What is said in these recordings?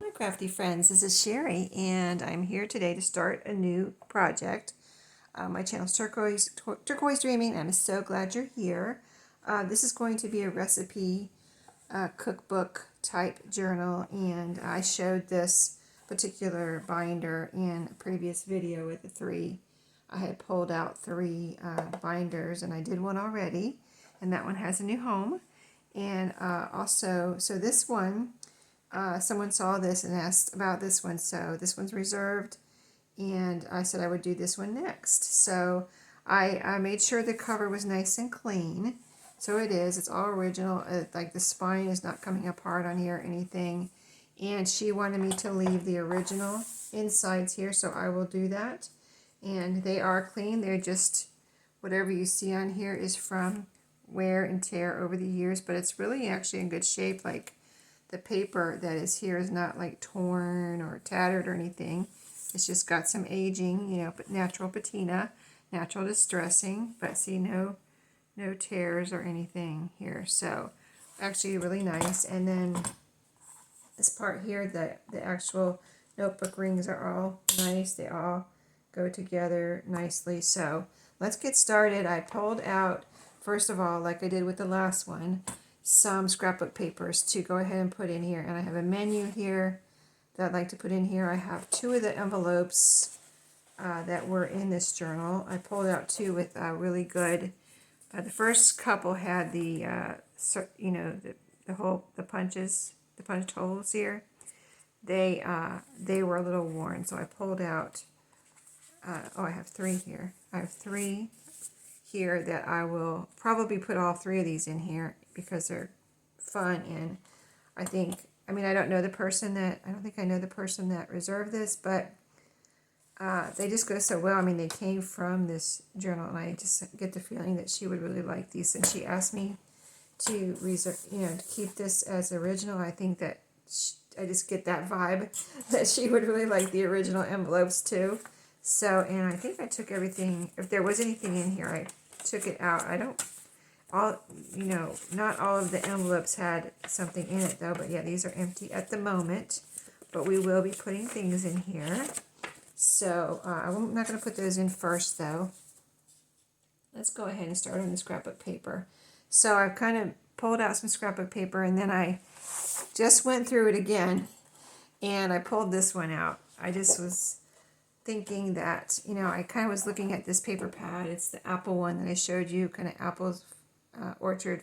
Hi crafty friends, this is Sheree and I'm here today to start a new project. My channel is Turquoise Dreaming. I'm so glad you're here. This is going to be a recipe cookbook type journal, and I showed this particular binder in a previous video with the three. I had pulled out three binders, and I did one already, and that one has a new home. And so this one, someone saw this and asked about this one, so this one's reserved, and I said I would do this one next. So I made sure the cover was nice and clean. So it is. It's all original. Like the spine is not coming apart on here or anything. And she wanted me to leave the original insides here, so I will do that. And they are clean. They're just, whatever you see on here is from wear and tear over the years, but it's really actually in good shape. Like the paper that is here is not like torn or tattered or anything. It's just got some aging, but natural patina, natural distressing, but see no tears or anything here. So actually really nice. And then this part here, the actual notebook rings are all nice. They all go together nicely. So let's get started. I pulled out, first of all, like I did with the last one, some scrapbook papers to go ahead and put in here. And I have a menu here that I'd like to put in here. I have two of the envelopes that were in this journal. I pulled out two with really good. The first couple had the the punch holes here. They were a little worn, so I pulled out. I have three here. I have three here that I will probably put all three of these in here because they're fun, and I don't know the person that, I don't think I know the person that reserved this, but they just go so well. I mean, they came from this journal, and I just get the feeling that she would really like these, and she asked me to reserve, to keep this as original. I think that I just get that vibe that she would really like the original envelopes too. So, and I think I took everything, if there was anything in here, I took it out. I don't, not all of the envelopes had something in it though, but yeah, these are empty at the moment, but we will be putting things in here. So, I'm not going to put those in first though. Let's go ahead and start on the scrapbook paper. So I've kind of pulled out some scrapbook paper, and then I just went through it again, and I pulled this one out. I just was thinking that, I kind of was looking at this paper pad. It's the apple one that I showed you, kind of apples orchard,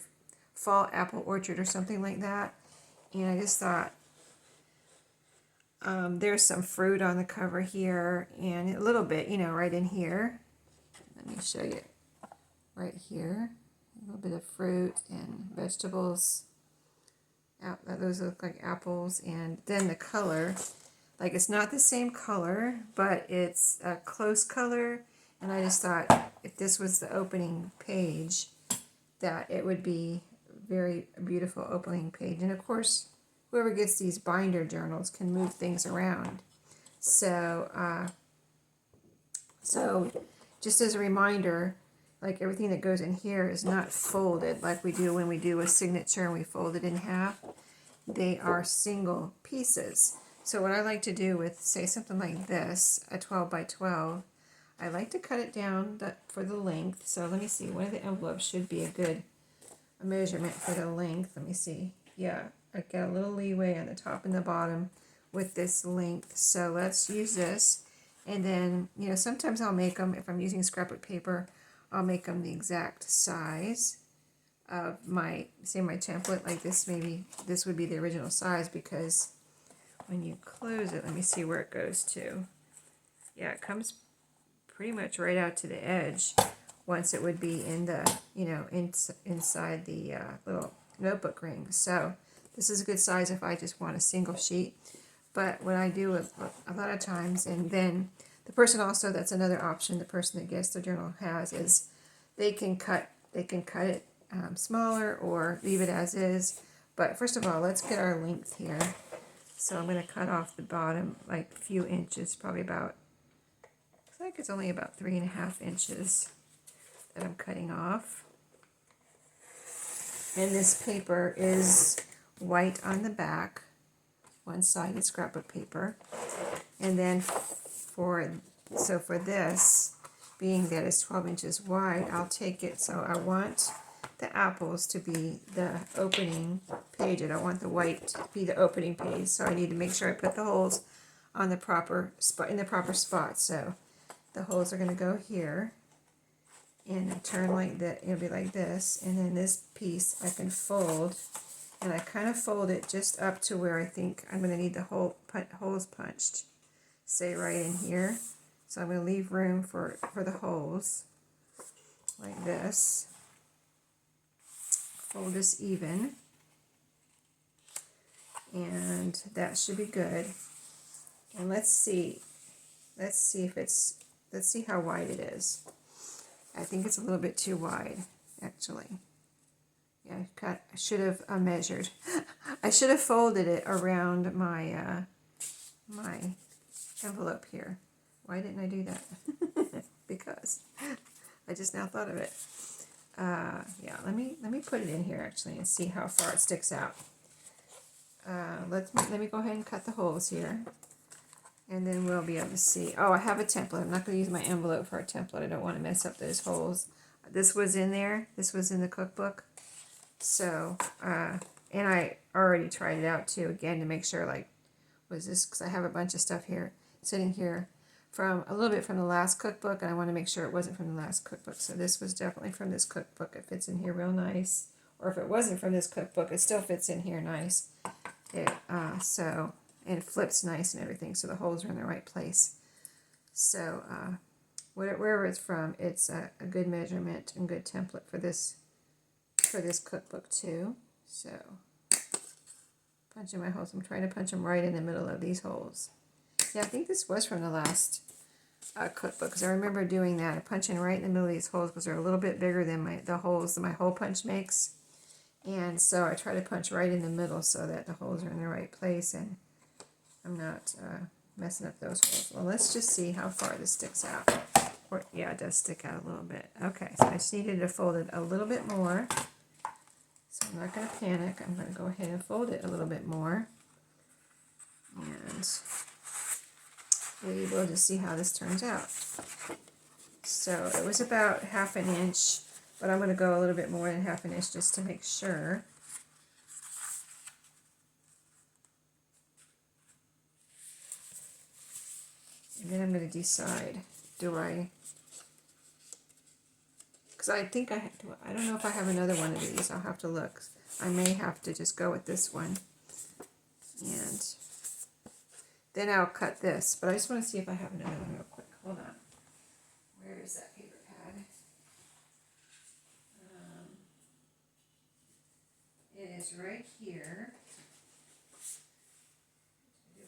fall apple orchard or something like that. And I just thought, there's some fruit on the cover here, and a little bit, right in here. Let me show you right here. A little bit of fruit and vegetables. Those look like apples. And then the color, like it's not the same color, but it's a close color. And I just thought if this was the opening page, that it would be very beautiful opening page. And of course, whoever gets these binder journals can move things around. So, just as a reminder, like everything that goes in here is not folded like we do when we do a signature and we fold it in half. They are single pieces. So what I like to do with, say, something like this, a 12 by 12, I like to cut it down for the length. So let me see, one of the envelopes should be a good measurement for the length. Let me see. Yeah, I got a little leeway on the top and the bottom with this length. So let's use this. And then, sometimes I'll make them, if I'm using scrapbook paper, I'll make them the exact size of my template. Like this, maybe this would be the original size, because when you close it, let me see where it goes to. Yeah, it comes pretty much right out to the edge. Once it would be in the, inside the little notebook ring. So this is a good size if I just want a single sheet. But what I do a lot of times, and then the person also, that's another option, the person that gets the journal has, is they can cut it smaller or leave it as is. But first of all, let's get our length here. So I'm going to cut off the bottom like a few inches, probably about, looks like it's only about 3.5 inches that I'm cutting off. And this paper is white on the back. one-sided scrapbook paper. And then for this, being that it's 12 inches wide, I'll take it, so I want the apples to be the opening page. I don't want the white to be the opening page, so I need to make sure I put the holes on the proper spot, in the proper spot. So the holes are going to go here, and turn like that. It'll be like this, and then this piece I can fold, and I kind of fold it just up to where I think I'm going to need the holes punched. Say right in here. So I'm going to leave room for the holes like this. Fold this even, and that should be good. And let's see if it's, let's see how wide it is. I think it's a little bit too wide, actually. Yeah, I should have measured. I should have folded it around my my envelope here. Why didn't I do that? Because I just now thought of it. Yeah, let me put it in here actually and see how far it sticks out. Let me go ahead and cut the holes here, and then we'll be able to see. Oh, I have a template. I'm not going to use my envelope for a template. I don't want to mess up those holes. This was in there. This was in the cookbook. So, and I already tried it out too again to make sure, like, was this, because I have a bunch of stuff here sitting here from a little bit from the last cookbook, and I want to make sure it wasn't from the last cookbook. So this was definitely from this cookbook. It fits in here real nice. Or if it wasn't from this cookbook, it still fits in here nice. So, and it flips nice and everything, so the holes are in the right place. So wherever it's from, it's a good measurement and good template for this cookbook too. So punching my holes. I'm trying to punch them right in the middle of these holes. Yeah, I think this was from the last cookbook, because I remember doing that, punching right in the middle of these holes, because they're a little bit bigger than the holes that my hole punch makes. And so I try to punch right in the middle so that the holes are in the right place and I'm not messing up those holes. Well, let's just see how far this sticks out. Or, yeah, it does stick out a little bit. Okay, so I just needed to fold it a little bit more. So I'm not going to panic. I'm going to go ahead and fold it a little bit more. And we will just see how this turns out. So it was about 1/2 inch, but I'm going to go a little bit more than 1/2 inch just to make sure. And then I'm going to decide, do I, because I think I don't know if I have another one of these. I'll have to look. I may have to just go with this one. And then I'll cut this. But I just want to see if I have another one real quick. Hold on. Where is that paper pad? It is right here.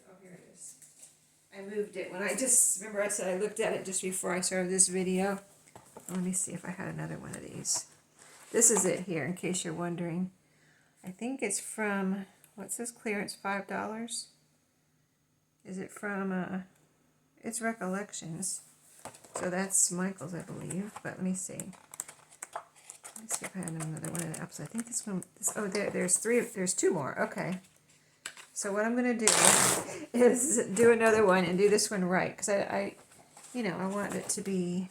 Oh, here it is. I moved it when I just, remember I said I looked at it just before I started this video. Let me see if I had another one of these. This is it here, in case you're wondering. I think it's from, what's this clearance, $5? Is it from, it's Recollections. So that's Michael's, I believe, but let me see. Let me see if I have another one of the apps. I think this one, oh, there's 2 more, okay. So what I'm going to do is do another one and do this one right, because I want it to be,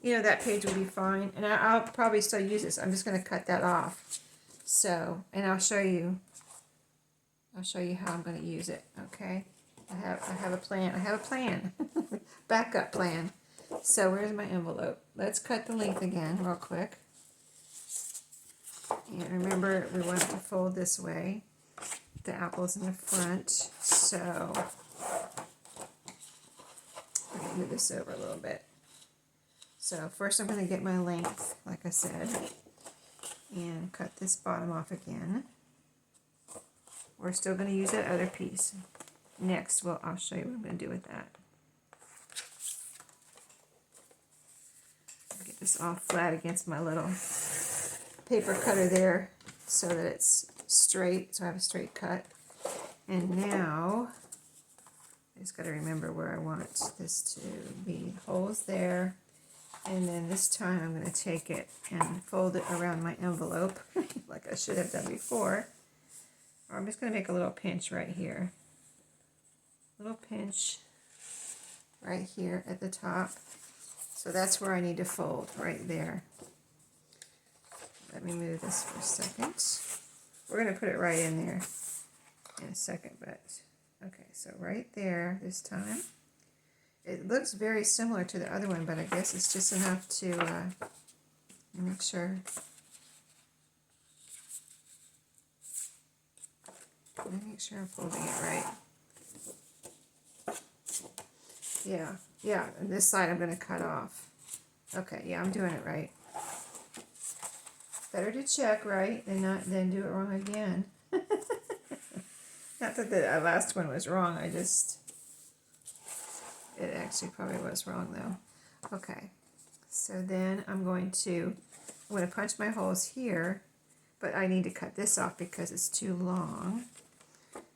that page will be fine, and I'll probably still use this. I'm just going to cut that off. So, and I'll show you how I'm going to use it, okay? I have a plan. I have a plan. Backup plan. So where's my envelope? Let's cut the length again real quick. And remember, we want to fold this way. The apples in the front. So I'm going to move this over a little bit. So first I'm going to get my length, like I said, and cut this bottom off again. We're still going to use that other piece. Next, I'll show you what I'm going to do with that. Get this all flat against my little paper cutter there so that it's straight, so I have a straight cut. And now, I just got to remember where I want this to be. Holes there. And then this time I'm going to take it and fold it around my envelope, like I should have done before. I'm just going to make a little pinch right here. Little pinch right here at the top. So that's where I need to fold, right there. Let me move this for a second. We're going to put it right in there in a second, but okay, so right there this time. It looks very similar to the other one, but I guess it's just enough to make sure. Let me make sure I'm folding it right. Yeah, and this side I'm going to cut off. Okay, yeah, I'm doing it right. Better to check right than do it wrong again. Not that the last one was wrong, it actually probably was wrong though. Okay, so then I'm going to punch my holes here, but I need to cut this off because it's too long.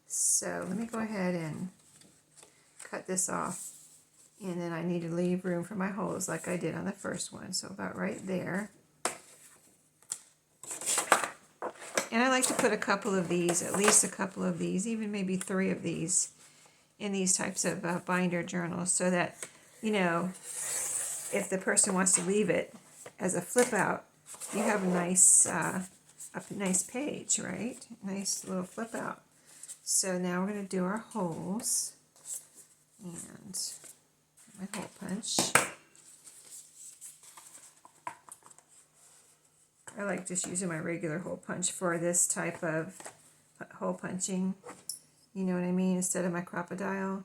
So let me go ahead and cut this off, and then I need to leave room for my holes like I did on the first one, so about right there. And I like to put a couple of these, at least a couple of these, even maybe 3 of these in these types of binder journals, so that, you know, if the person wants to leave it as a flip out, you have a nice page, right? Nice little flip out. So now we're going to do our holes, and my hole punch. I like just using my regular hole punch for this type of hole punching. You know what I mean? Instead of my crocodile.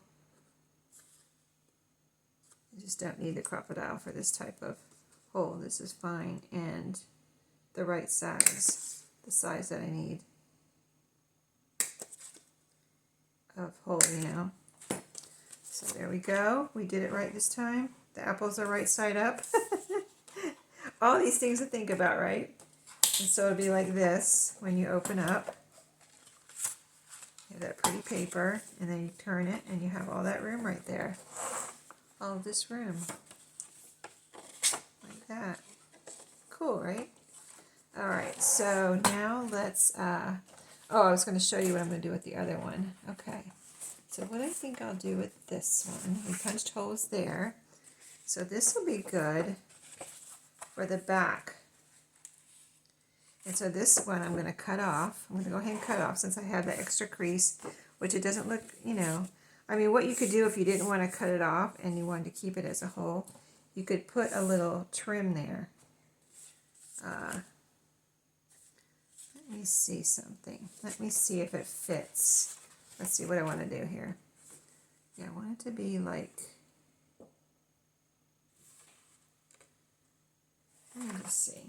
I just don't need the crocodile for this type of hole. This is fine, and the right size, the size that I need of hole, you know. So there we go. We did it right this time. The apples are right side up. All these things to think about, right? And so it'll be like this when you open up. You have that pretty paper, and then you turn it, and you have all that room right there. All of this room. Like that. Cool, right? Alright, so now let's, I was going to show you what I'm going to do with the other one. Okay, so what I think I'll do with this one, we punched holes there. So this will be good for the back. And so this one I'm going to cut off. I'm going to go ahead and cut off since I have the extra crease, which it doesn't look, you know. I mean, what you could do if you didn't want to cut it off and you wanted to keep it as a whole, you could put a little trim there. Let me see something. Let me see if it fits. Let's see what I want to do here. Yeah, I want it to be like, let me just see.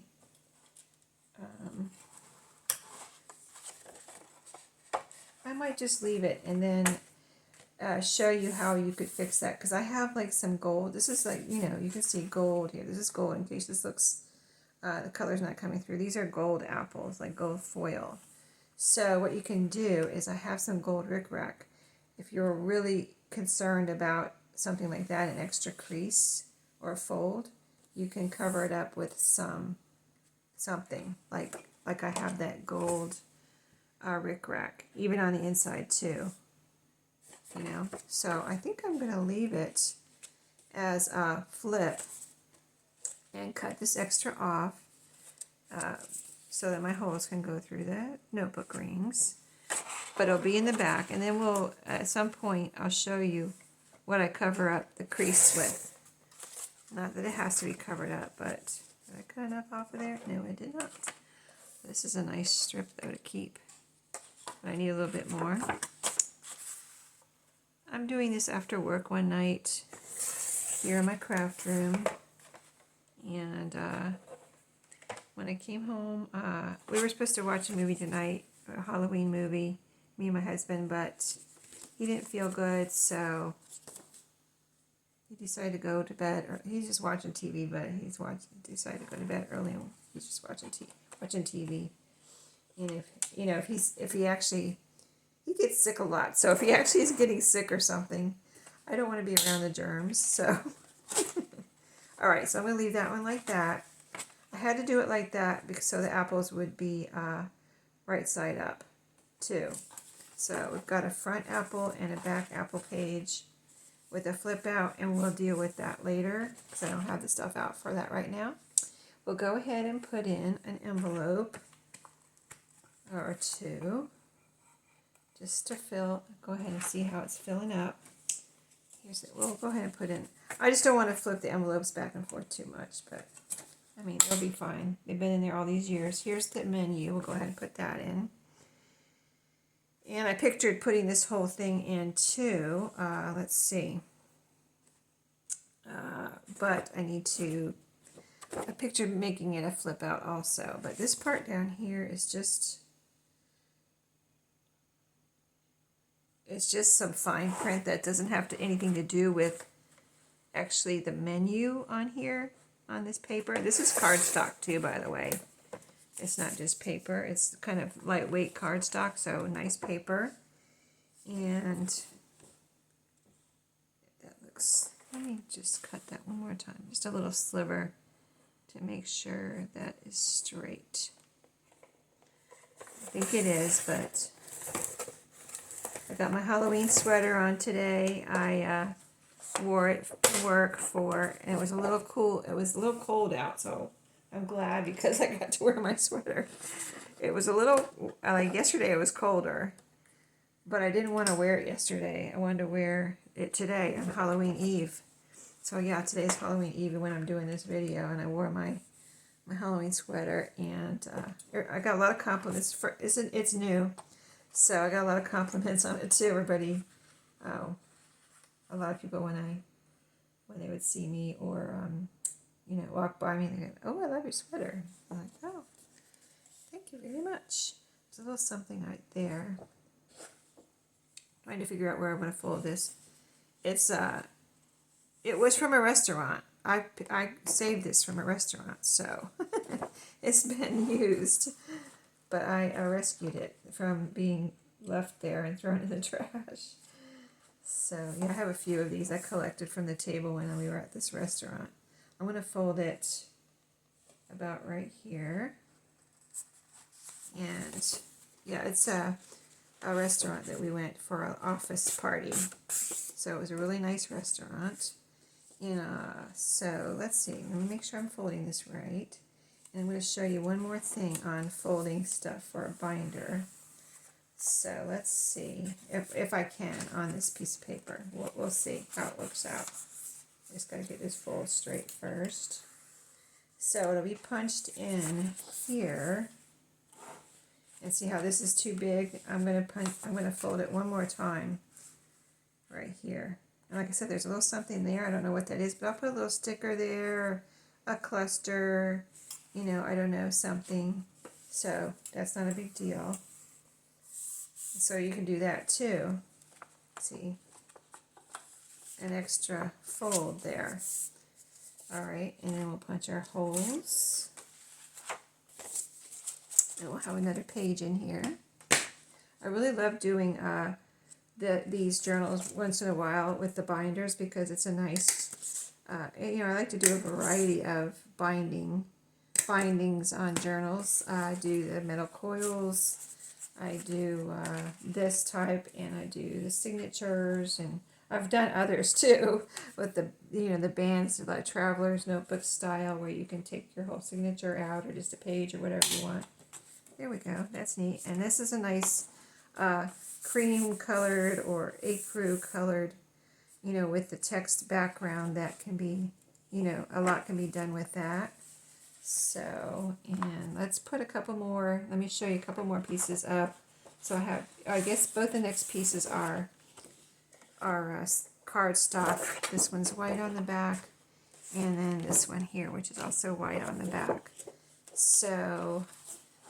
I might just leave it and then show you how you could fix that, because I have like some gold. This is like, you know, you can see gold here. This is gold in case this looks, the color's not coming through. These are gold apples, like gold foil. So what you can do is I have some gold rickrack. If you're really concerned about something like that, an extra crease or a fold, you can cover it up with something like I have that gold rickrack, even on the inside too, you know. So I think I'm going to leave it as a flip and cut this extra off so that my holes can go through the notebook rings, but it'll be in the back, and then we'll, at some point, I'll show you what I cover up the crease with. Not that it has to be covered up, but did I cut enough off of there? No, I did not. This is a nice strip though to keep, but I need a little bit more. I'm doing this after work one night here in my craft room, and when I came home, we were supposed to watch a movie tonight, a Halloween movie, me and my husband, but he didn't feel good, so he decided to go to bed. Or he's just watching TV, but decided to go to bed early, and he's just watching TV. And if he actually, he gets sick a lot, so if he actually is getting sick or something, I don't want to be around the germs, so. Alright, so I'm going to leave that one like that. I had to do it like that because so the apples would be right side up too. So we've got a front apple and a back apple page with a flip out, and we'll deal with that later because I don't have the stuff out for that right now. We'll go ahead and put in an envelope or two just to fill. Go ahead and see how it's filling up. Here's it. We'll go ahead and put in. I just don't want to flip the envelopes back and forth too much, but I mean, they'll be fine. They've been in there all these years. Here's the menu. We'll go ahead and put that in. And I pictured putting this whole thing in too. Let's see. But I pictured making it a flip out also. But this part down here is just, it's just some fine print that doesn't have anything to do with actually the menu on here on this paper. This is cardstock too, by the way. It's not just paper. It's kind of lightweight cardstock, so nice paper. And that looks, let me just cut that one more time. Just a little sliver to make sure that is straight. I think it is, but I got my Halloween sweater on today. I wore it to work and it was a little cool. It was a little cold out, so I'm glad because I got to wear my sweater. It was a little, like yesterday it was colder, but I didn't want to wear it yesterday. I wanted to wear it today on Halloween Eve. So yeah, today's Halloween Eve when I'm doing this video, and I wore my Halloween sweater, and I got a lot of compliments. It's new, so I got a lot of compliments on it too. Everybody, a lot of people when they would see me or walk by me, and they go, "Oh, I love your sweater." I'm like, "Oh, thank you very much." There's a little something right there. Trying to figure out where I'm going to fold this. It was from a restaurant. I saved this from a restaurant, so it's been used. But I rescued it from being left there and thrown in the trash. So yeah, I have a few of these I collected from the table when we were at this restaurant. I'm going to fold it about right here. And yeah, it's a restaurant that we went for an office party. So it was a really nice restaurant. And so let's see, let me make sure I'm folding this right. And I'm going to show you one more thing on folding stuff for a binder. So let's see if I can on this piece of paper. We'll see how it works out. Just got to get this fold straight first. So it'll be punched in here. And see how this is too big? I'm gonna fold it one more time right here. And like I said, there's a little something there. I don't know what that is, but I'll put a little sticker there, a cluster, I don't know, something. So that's not a big deal. So you can do that too. See, an extra fold there. All right, and then we'll punch our holes. And we'll have another page in here. I really love doing these journals once in a while with the binders because it's a nice, I like to do a variety of bindings on journals. I do the metal coils, I do this type, and I do the signatures, and I've done others too with the bands, like Traveler's Notebook style, where you can take your whole signature out or just a page or whatever you want. There we go. That's neat. And this is a nice cream colored or ecru colored, with the text background. That can be, a lot can be done with that. So, and let's put a couple more. Let me show you a couple more pieces up. So I guess both the next pieces are cardstock. This one's white on the back, and then this one here, which is also white on the back. So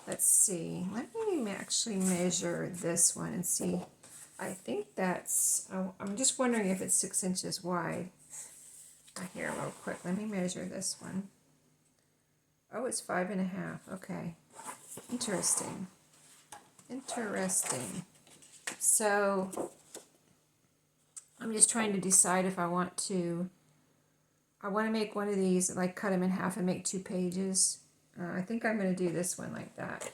let's see. Let me actually measure this one and see. I think I'm just wondering if it's 6 inches wide. Here, real quick. Let me measure this one. Oh, it's 5.5. Okay. Interesting. So I'm just trying to decide if I want to make one of these, like cut them in half and make 2 pages. I think I'm going to do this one like that.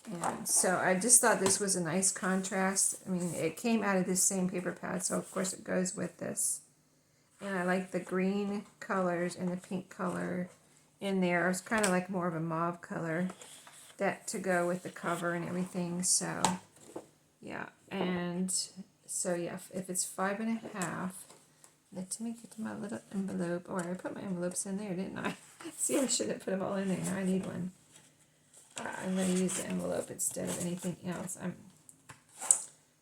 And so I just thought this was a nice contrast. I mean, it came out of this same paper pad, so of course it goes with this. And I like the green colors and the pink color in there. It's kind of like more of a mauve color that to go with the cover and everything. So yeah, and so yeah, if it's 5.5, let me get to my little envelope. Oh, I put my envelopes in there, didn't I? See, I should have put them all in there. Now I need one. I'm going to use the envelope instead of anything else.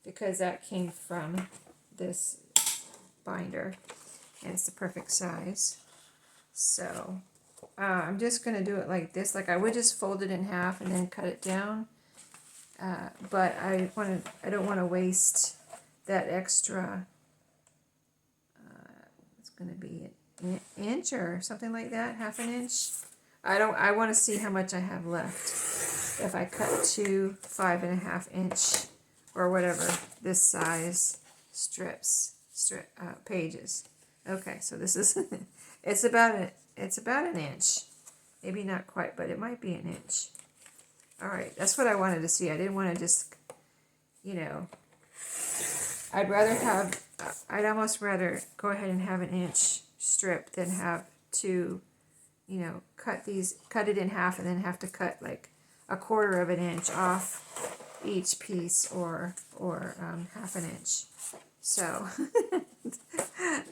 Because that came from this binder, and it's the perfect size. So I'm just going to do it like this. Like I would just fold it in half and then cut it down. But I don't want to waste that extra. It's going to be an inch or something like that, half an inch. I want to see how much I have left if I cut 2 5.5-inch or whatever this size pages. Okay, so this is it's about an inch, maybe not quite, but it might be an inch. All right, that's what I wanted to see. I didn't want to just, I'd almost rather go ahead and have an inch strip than have to, cut it in half and then have to cut like 1/4 of an inch off each piece or half an inch. So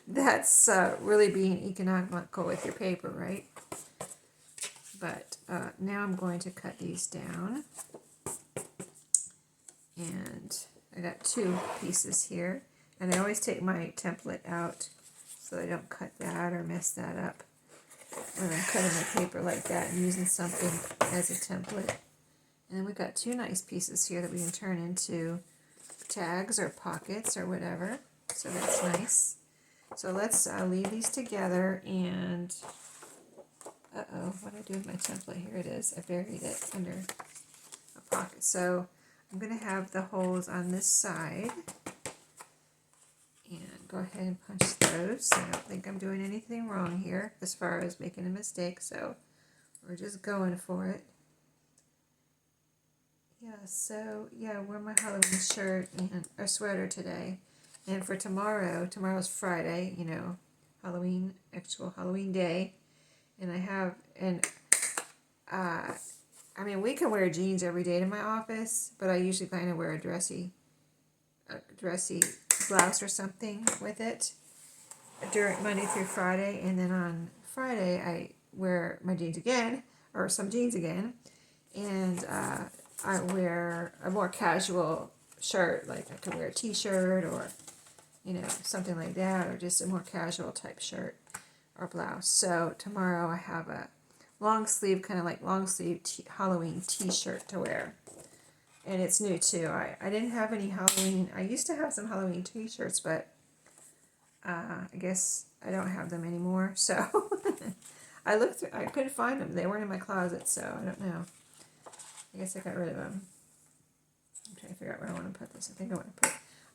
that's really being economical with your paper, right? But now I'm going to cut these down. And I got 2 pieces here. And I always take my template out so I don't cut that or mess that up when I'm cutting my paper like that and using something as a template. And we got 2 nice pieces here that we can turn into tags or pockets or whatever. So that's nice. So let's leave these together and what did I do with my template? Here it is. I buried it under a pocket. So I'm going to have the holes on this side. And go ahead and punch those. I don't think I'm doing anything wrong here as far as making a mistake. So we're just going for it. Yeah, so yeah, I wear my Halloween shirt and a sweater today. And for tomorrow's Friday, actual Halloween day. And I mean, we can wear jeans every day to my office, but I usually kind of wear a dressy blouse or something with it during Monday through Friday. And then on Friday, I wear my jeans again, or some jeans again. And I wear a more casual shirt, like I could wear a t-shirt or, something like that, or just a more casual type shirt or blouse. So tomorrow I have a long sleeve Halloween t-shirt to wear. And it's new too. I didn't have any Halloween. I used to have some Halloween t-shirts, but I guess I don't have them anymore. So I looked through, I couldn't find them. They weren't in my closet, so I don't know. I guess I got rid of them. I'm trying to figure out where I want to put this.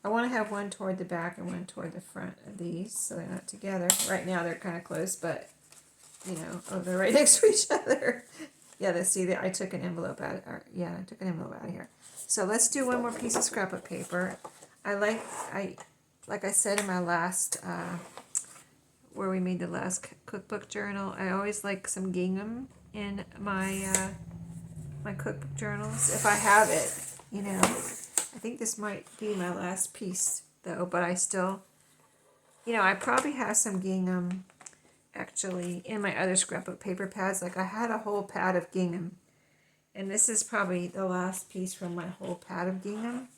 I want to have one toward the back and one toward the front of these, so they're not together. Right now they're kind of close, but they're right next to each other. Yeah, I took an envelope out. I took an envelope out of here. So let's do one more piece of scrapbook paper. Like I said in my last, where we made the last cookbook journal, I always like some gingham in my my cookbook journals if I have it. I think this might be my last piece though, but I still, I probably have some gingham actually in my other scrapbook paper pads. Like I had a whole pad of gingham, and this is probably the last piece from my whole pad of gingham.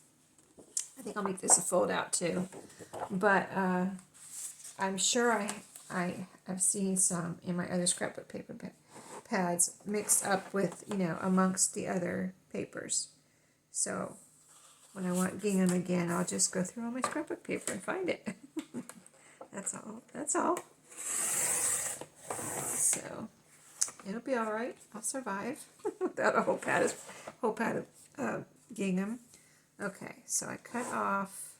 I think I'll make this a fold out too, but I'm sure I have seen some in my other scrapbook paper pads mixed up with, amongst the other papers. So when I want gingham again, I'll just go through all my scrapbook paper and find it. That's all. So it'll be all right. I'll survive without a whole pad of gingham. Okay, so I cut off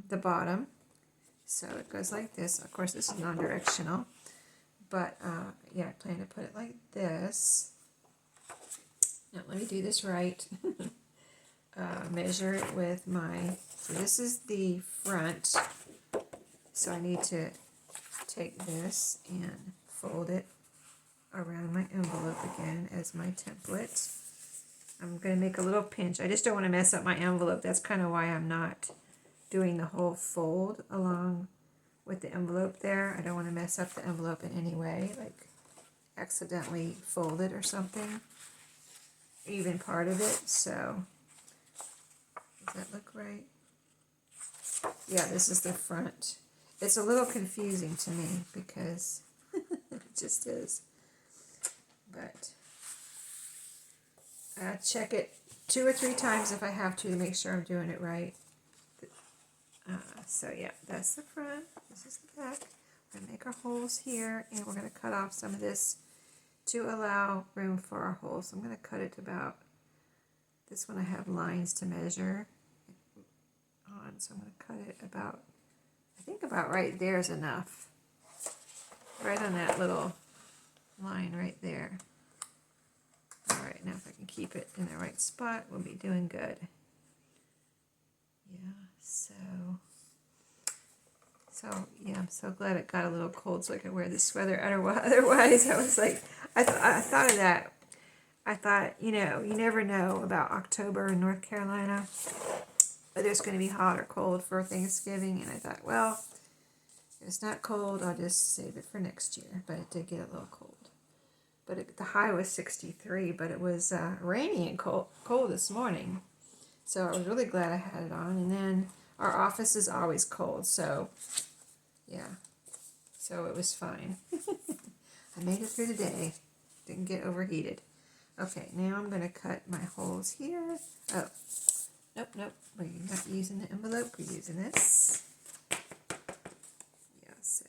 the bottom. So it goes like this. Of course, this is non-directional, but I plan to put it like this. Now let me do this right. Measure it with my, so this is the front, so I need to take this and fold it around my envelope again as my template. I'm going to make a little pinch. I just don't want to mess up my envelope. That's kind of why I'm not doing the whole fold along with the envelope there. I don't want to mess up the envelope in any way, like accidentally fold it or something, even part of it. So does that look right? Yeah, this is the front. It's a little confusing to me because it just is. But I check it 2 or 3 times if I have to make sure I'm doing it right. So yeah, that's the front. This is the back. We're going to make our holes here, and we're going to cut off some of this to allow room for our holes. So I'm going to cut it to about, this one I have lines to measure on, so I'm going to cut it about, I think about right there is enough. Right on that little line right there. Alright, now if I can keep it in the right spot, we'll be doing good. Yeah, so yeah, I'm so glad it got a little cold so I could wear this sweater. Otherwise, I was like, I thought of that. I thought, you know, you never know about October in North Carolina, whether it's going to be hot or cold for Thanksgiving. And I thought, well, if it's not cold, I'll just save it for next year. But it did get a little cold. But the high was 63, but it was rainy and cold this morning. So I was really glad I had it on. And then our office is always cold, so yeah. So it was fine. I made it through the day. Didn't get overheated. Okay, now I'm going to cut my holes here. Oh, nope. We're not using the envelope. We're using this. Yeah, so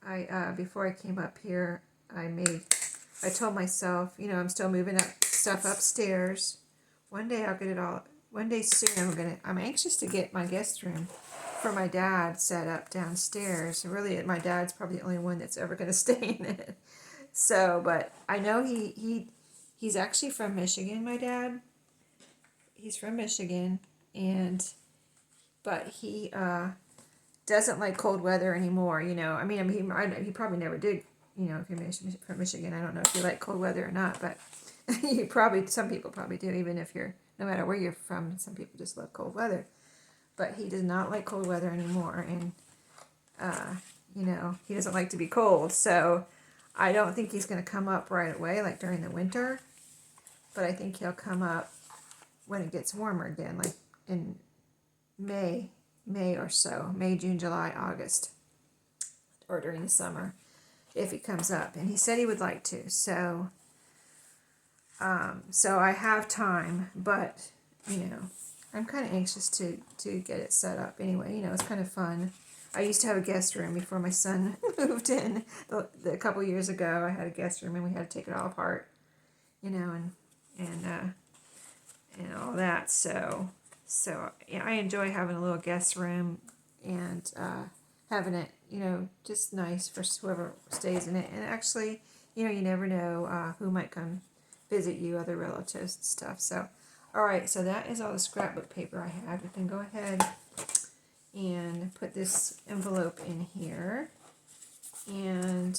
I before I came up here, I told myself, you know, I'm still moving stuff upstairs. One day I'll get it all. One day soon I'm anxious to get my guest room for my dad set up downstairs. Really, my dad's probably the only one that's ever going to stay in it. So, but I know he's actually from Michigan, my dad. He's from Michigan, but he doesn't like cold weather anymore, you know. I mean, he probably never did, you know, if you're from Michigan. I don't know if you like cold weather or not, but some people probably do, even if no matter where you're from, some people just love cold weather. But he does not like cold weather anymore, and, you know, he doesn't like to be cold, so I don't think he's going to come up right away, like during the winter, but I think he'll come up when it gets warmer again, like in May or so, May, June, July, August, or during the summer, if he comes up, and he said he would like to, so I have time, but, you know, I'm kind of anxious to get it set up anyway. You know, it's kind of fun. I used to have a guest room before my son moved in. A couple years ago, I had a guest room and we had to take it all apart, you know, and all that. So yeah, I enjoy having a little guest room and having it, you know, just nice for whoever stays in it. And actually, you know, you never know who might come visit you, other relatives and stuff. So, all right, so that is all the scrapbook paper I have. We can go ahead and put this envelope in here. And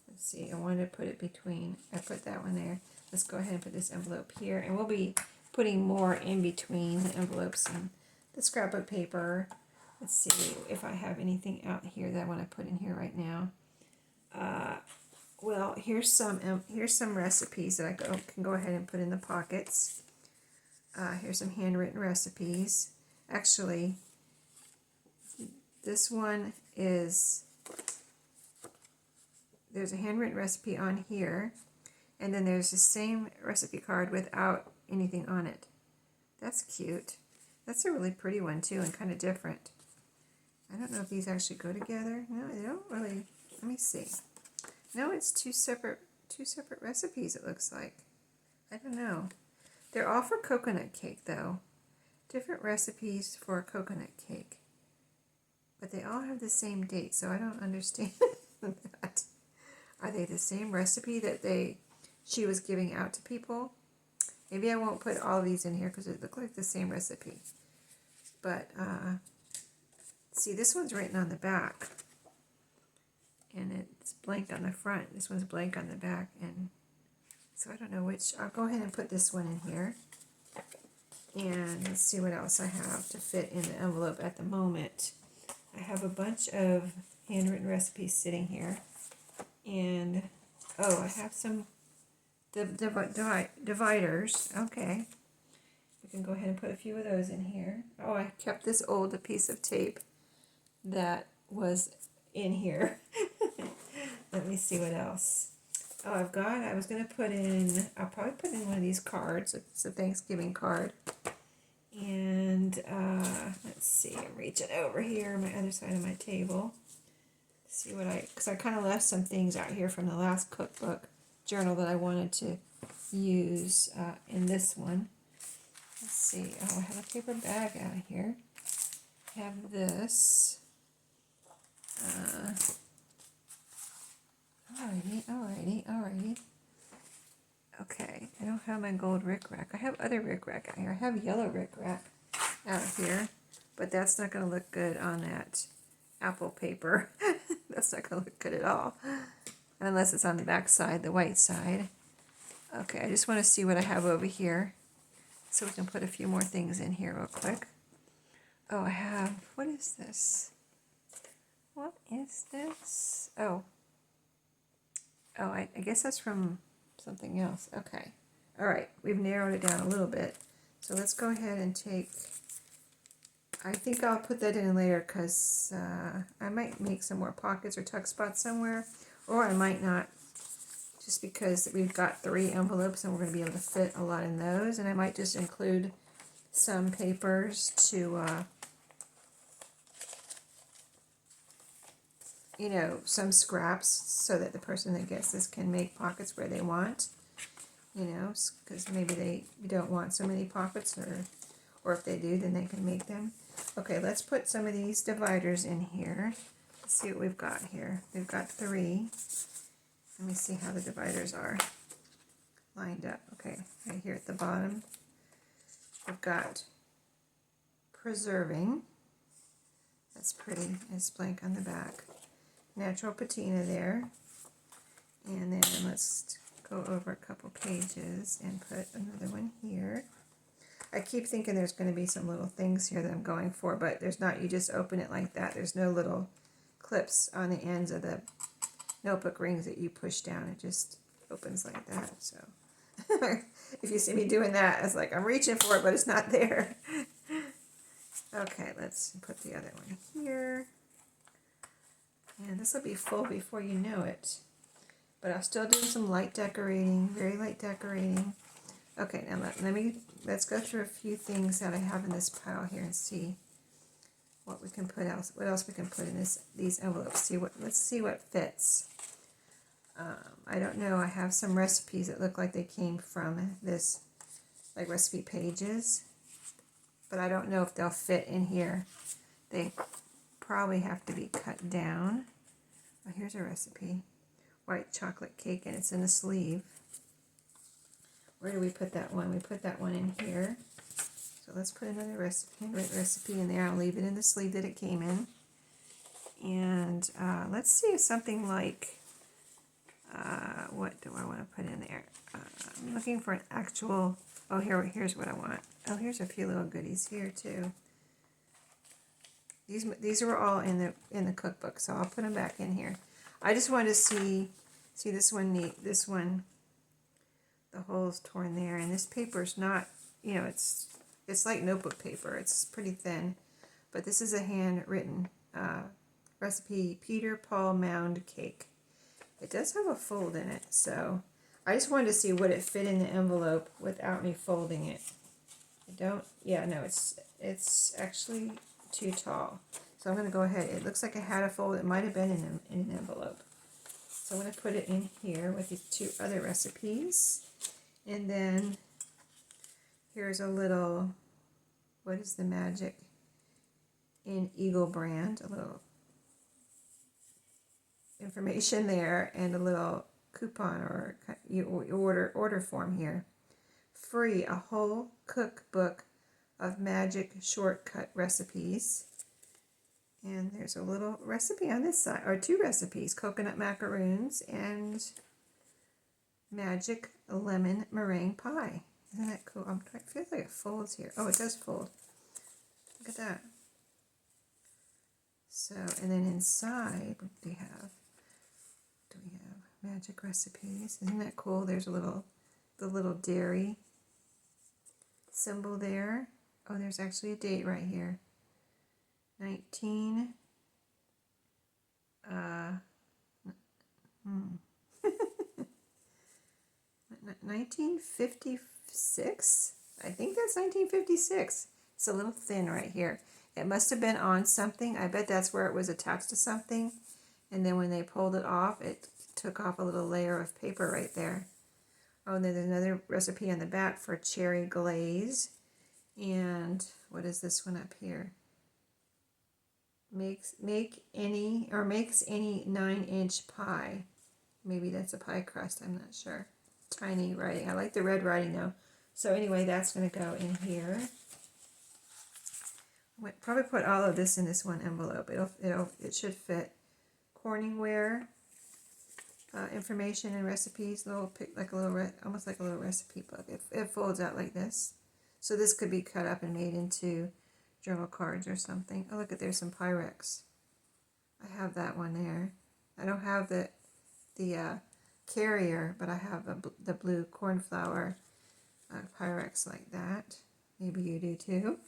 let's see, I wanted to put it between, I put that one there. Let's go ahead and put this envelope here. And we'll be putting more in between the envelopes and the scrapbook paper. Let's see if I have anything out here that I want to put in here right now. Well, here's some recipes that I can go ahead and put in the pockets. Here's some handwritten recipes. Actually, this one is, there's a handwritten recipe on here, and then there's the same recipe card without anything on it. That's cute. That's a really pretty one too, and kind of different. I don't know if these actually go together. No, they don't really. Let me see. No, it's two separate recipes, it looks like. I don't know. They're all for coconut cake, though. Different recipes for coconut cake. But they all have the same date, so I don't understand that. Are they the same recipe that they she was giving out to people. Maybe I won't put all these in here because it look like the same recipe. But see, this one's written on the back, and it's blank on the front. This one's blank on the back, and so I don't know which. I'll go ahead and put this one in here. And let's see what else I have to fit in the envelope at the moment. I have a bunch of handwritten recipes sitting here. And, oh, I have some dividers. Okay. We can go ahead and put a few of those in here. Oh, I kept this old piece of tape that was in here. Let me see what else. Oh, I was going to put in, I'll probably put in one of these cards. It's a Thanksgiving card. And let's see, I'm reaching over here, my other side of my table. See what because I kind of left some things out here from the last cookbook journal that I wanted to use in this one. Let's see, oh, I have a paper bag out here. I have this. Alrighty. Okay, I don't have my gold rickrack. I have other rickrack out here. I have yellow rickrack out here, but that's not going to look good on that apple paper. That's not going to look good at all, unless it's on the back side, the white side. Okay, I just want to see what I have over here, so we can put a few more things in here real quick. Oh, I have, what is this? What is this? Oh, I guess that's from something else. Okay. All right. We've narrowed it down a little bit. So let's go ahead and take, I think I'll put that in later because I might make some more pockets or tuck spots somewhere, or I might not, just because we've got 3 envelopes and we're going to be able to fit a lot in those. And I might just include some papers to, you know, some scraps so that the person that gets this can make pockets where they want, you know, because maybe they don't want so many pockets, or if they do, then they can make them. Okay, let's put some of these dividers in here. Let's see what we've got here. We've got 3. Let me see how the dividers are lined up. Okay, right here at the bottom, we've got preserving. That's pretty. It's blank on the back. Natural patina there. And then let's go over a couple pages and put another one here. I keep thinking there's going to be some little things here that I'm going for, but there's not. You just open it like that. There's no little clips on the ends of the notebook rings that you push down. It just opens like that. So if you see me doing that, it's like I'm reaching for it, but it's not there. Okay, let's put the other one here. And this will be full before you know it. But I'll still do some light decorating, very light decorating. Okay, now let's go through a few things that I have in this pile here and see what we can put else. What else we can put in these envelopes? Let's see what fits. I don't know. I have some recipes that look like they came from this, like recipe pages, but I don't know if they'll fit in here. They probably have to be cut down. Oh, here's a recipe. White chocolate cake, and it's in a sleeve. Where do we put that one? We put that one in here. So let's put another handwritten recipe in there. I'll leave it in the sleeve that it came in. And let's see if something like, what do I want to put in there? I'm looking for an actual, oh, here's what I want. Oh, here's a few little goodies here too. These were all in the cookbook, so I'll put them back in here. I just wanted to see this one neat. This one, the hole's torn there, and this paper's not, you know, it's like notebook paper. It's pretty thin, but this is a handwritten recipe, Peter Paul Mound cake. It does have a fold in it, so I just wanted to see would it fit in the envelope without me folding it. It's actually too tall. So I'm going to go ahead. It looks like I had a fold. It might have been in an envelope. So I'm going to put it in here with these 2 other recipes. And then here's a little, what is the magic in Eagle brand? A little information there and a little coupon or you order form here. Free, a whole cookbook of magic shortcut recipes. And there's a little recipe on this side, or two recipes, coconut macaroons and magic lemon meringue pie. Isn't that cool? I feel like it folds here. Oh, it does fold. Look at that. So, and then inside, what do we have? Magic recipes. Isn't that cool? There's the little dairy symbol there. Oh, there's actually a date right here. 1956? I think that's 1956. It's a little thin right here. It must have been on something. I bet that's where it was attached to something. And then when they pulled it off, it took off a little layer of paper right there. Oh, and then there's another recipe on the back for cherry glaze. And what is this one up here? Makes any 9-inch pie. Maybe that's a pie crust, I'm not sure. Tiny writing. I like the red writing though. So anyway, that's going to go in here. I'll probably put all of this in this one envelope. It should fit. Corningware, information and recipes. Almost like a little recipe book. It folds out like this. So this could be cut up and made into journal cards or something. Oh, look at, there's some Pyrex. I have that one there. I don't have the carrier, but I have the blue cornflower Pyrex like that. Maybe you do too.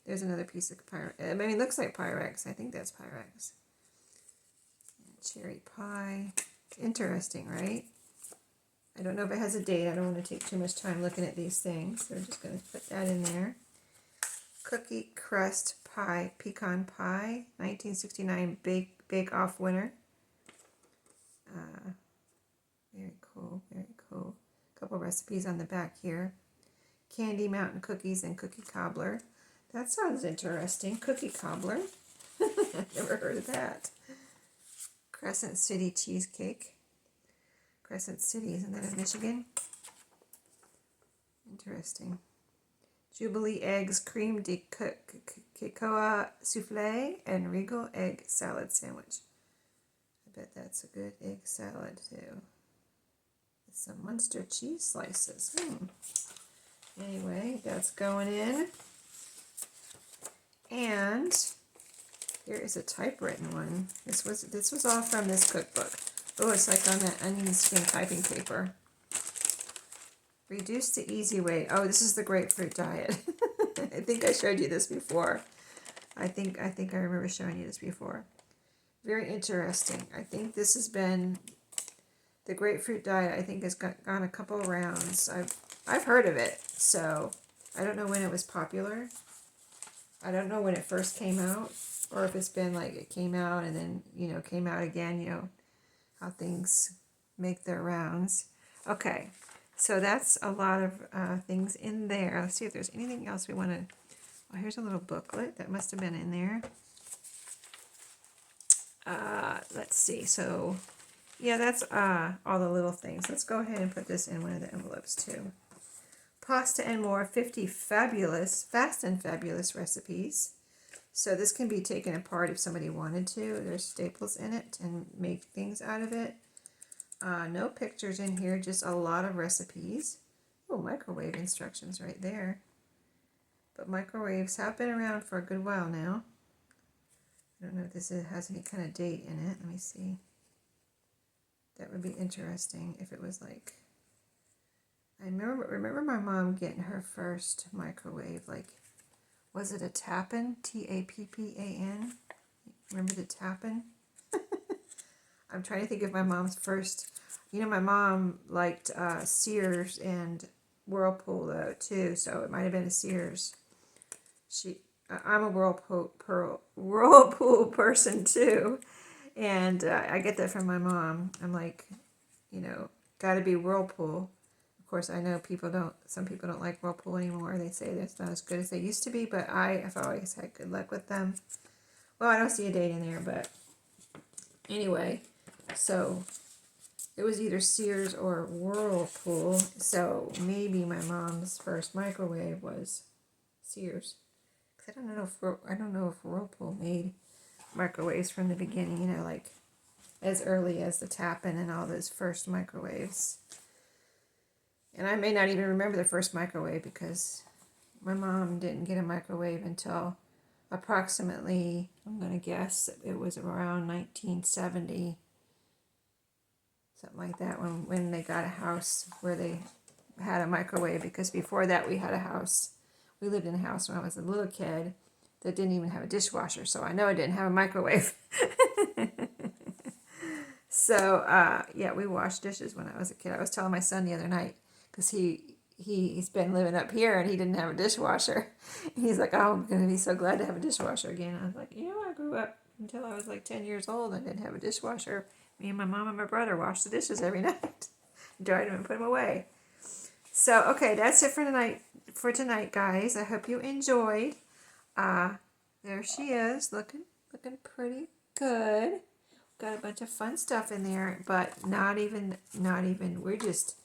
There's another piece of Pyrex. I mean, it looks like Pyrex. I think that's Pyrex. And cherry pie. It's interesting, right? I don't know if it has a date. I don't want to take too much time looking at these things. So I'm just going to put that in there. Cookie crust pie, pecan pie, 1969 bake-off winner. Very cool, very cool. A couple recipes on the back here. Candy Mountain cookies and cookie cobbler. That sounds interesting. Cookie cobbler. I've never heard of that. Crescent City cheesecake. Crescent City, isn't that in Michigan? Interesting. Jubilee eggs, cream de cocoa souffle, and regal egg salad sandwich. I bet that's a good egg salad too. With some Munster cheese slices. Anyway, that's going in. And here is a typewritten one. This was all from this cookbook. Oh, it's like on that onion skin typing paper. Reduce the easy way. Oh, this is the grapefruit diet. I think I showed you this before. I think I remember showing you this before. Very interesting. I think this has been the grapefruit diet. I think has gone a couple of rounds. I've heard of it, so I don't know when it was popular. I don't know when it first came out, or if it's been like it came out and then came out again. How things make their rounds. Okay. So that's a lot of things in there. Let's see if there's anything else we want to... Oh, here's a little booklet that must have been in there. Let's see. So, yeah, that's all the little things. Let's go ahead and put this in one of the envelopes too. Pasta and more, 50 fast and fabulous recipes. So this can be taken apart if somebody wanted to. There's staples in it and make things out of it. No pictures in here, just a lot of recipes. Oh, microwave instructions right there. But microwaves have been around for a good while now. I don't know if this has any kind of date in it. Let me see. That would be interesting if it was like... I remember my mom getting her first microwave, like, was it a Tappan? T-A-P-P-A-N? Remember the Tappan? I'm trying to think of my mom's first... my mom liked Sears and Whirlpool though too, so it might have been a Sears. I'm a Whirlpool person too, and I get that from my mom. I'm like, got to be Whirlpool. Of course, I know some people don't like Whirlpool anymore. They say it's not as good as they used to be, but I've always had good luck with them. Well, I don't see a date in there, but anyway, so It was either Sears or Whirlpool, so maybe my mom's first microwave was Sears. 'Cause I don't know if Whirlpool made microwaves from the beginning, you know, like as early as the Tappan and all those first microwaves. And I may not even remember the first microwave because my mom didn't get a microwave until approximately, I'm going to guess it was around 1970, something like that, when they got a house where they had a microwave, because before that we lived in a house when I was a little kid that didn't even have a dishwasher, so I know I didn't have a microwave. So, yeah, we washed dishes when I was a kid. I was telling my son the other night, because he's been living up here and he didn't have a dishwasher. And he's like, oh, I'm going to be so glad to have a dishwasher again. I was like, I grew up until I was like 10 years old and didn't have a dishwasher. Me and my mom and my brother washed the dishes every night. Dried them and put them away. So, okay, that's it for tonight, guys. I hope you enjoyed. There she is, looking pretty good. Got a bunch of fun stuff in there, but not even, we're just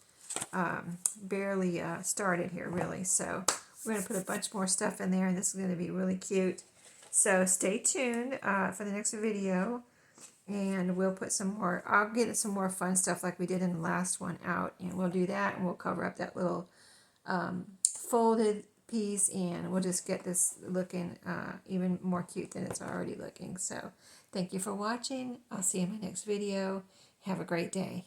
barely started here, really. So we're going to put a bunch more stuff in there, and this is going to be really cute. So stay tuned for the next video, and we'll put some more, I'll get some more fun stuff like we did in the last one out, and we'll do that, and we'll cover up that little folded piece, and we'll just get this looking even more cute than it's already looking. So thank you for watching. I'll see you in my next video. Have a great day.